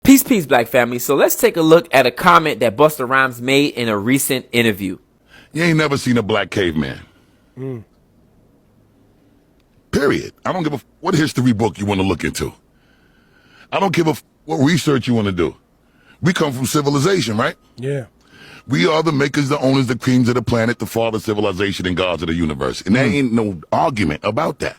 Peace, black family. So let's take a look at a comment that Busta Rhymes made in a recent interview. You ain't never seen a black caveman. Period. I don't give a what history book you want to look into. I don't give a what research you want to do. We come from civilization, right? Yeah. We are the makers, the owners, the creams of the planet, the father of civilization, and gods of the universe. And there ain't no argument about that.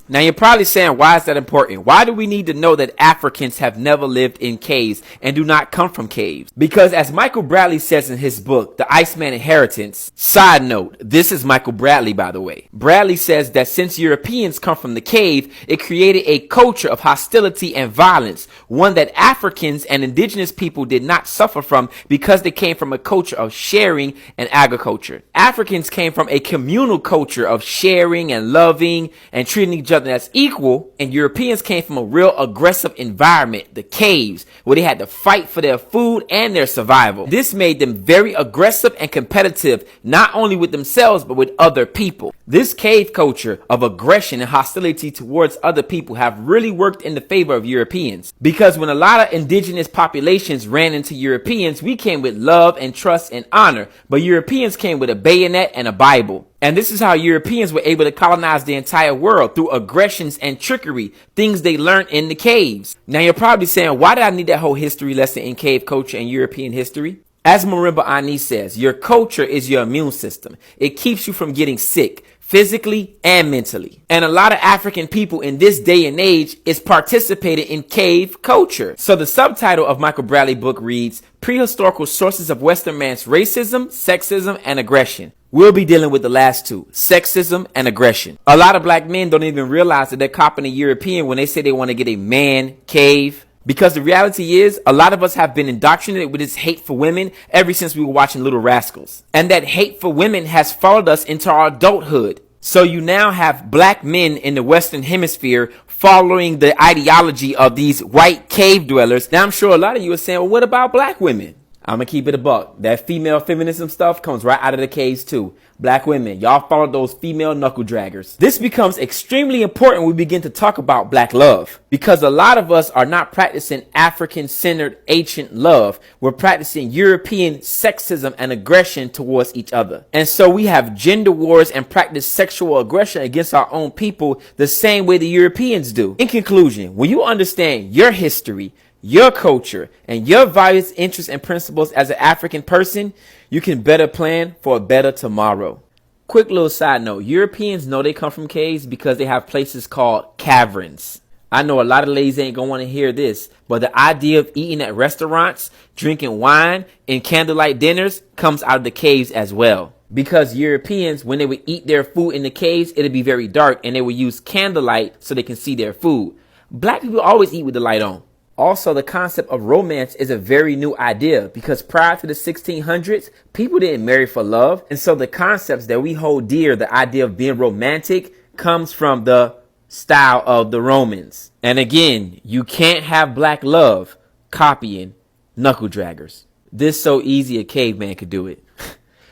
Now you're probably saying, why is that important? Why do we need to know that Africans have never lived in caves and do not come from caves? Because as Michael Bradley says in his book, The Iceman Inheritance, side note, this is Michael Bradley, by the way. Bradley says that since Europeans come from the cave, it created a culture of hostility and violence, one that Africans and indigenous people did not suffer from because they came from a culture of sharing and agriculture. Africans came from a communal culture of sharing and loving and treating each other as equal, and Europeans came from a real aggressive environment, the caves, where they had to fight for their food and their survival. This made them very aggressive and competitive, not only with themselves, but with other people. This cave culture of aggression and hostility towards other people have really worked in the favor of Europeans, because when a lot of indigenous populations ran into Europeans, we came with love and trust and honor, but Europeans came with a bayonet and a Bible. And this is how Europeans were able to colonize the entire world, through aggressions and trickery, things they learned in the caves. Now you're probably saying, why did I need that whole history lesson in cave culture and European history? As Marimba Ani says, your culture is your immune system. It keeps you from getting sick, physically and mentally. And a lot of African people in this day and age is participating in cave culture. So the subtitle of Michael Bradley's book reads, Prehistorical Sources of Western Man's Racism, Sexism, and Aggression. We'll be dealing with the last two, sexism and aggression. A lot of black men don't even realize that they're copying a European when they say they want to get a man cave. Because the reality is, a lot of us have been indoctrinated with this hate for women ever since we were watching Little Rascals. And that hate for women has followed us into our adulthood. So you now have black men in the Western Hemisphere following the ideology of these white cave dwellers. Now I'm sure a lot of you are saying, well, what about black women? I'm gonna keep it a buck. That female feminism stuff comes right out of the caves too. Black women, y'all follow those female knuckle draggers. This becomes extremely important when we begin to talk about black love, because a lot of us are not practicing African-centered ancient love. We're practicing European sexism and aggression towards each other. And so we have gender wars and practice sexual aggression against our own people the same way the Europeans do. In conclusion, when you understand your history, your culture, and your values, interests, and principles as an African person, you can better plan for a better tomorrow. Quick little side note, Europeans know they come from caves because they have places called caverns. I know a lot of ladies ain't gonna want to hear this, but the idea of eating at restaurants, drinking wine, and candlelight dinners comes out of the caves as well. Because Europeans, when they would eat their food in the caves, it'd be very dark, and they would use candlelight so they can see their food. Black people always eat with the light on. Also, the concept of romance is a very new idea, because prior to the 1600s, people didn't marry for love. And so the concepts that we hold dear, the idea of being romantic, comes from the style of the Romans. And again, you can't have black love copying knuckle draggers. This so easy a caveman could do it.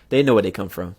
They know where they come from.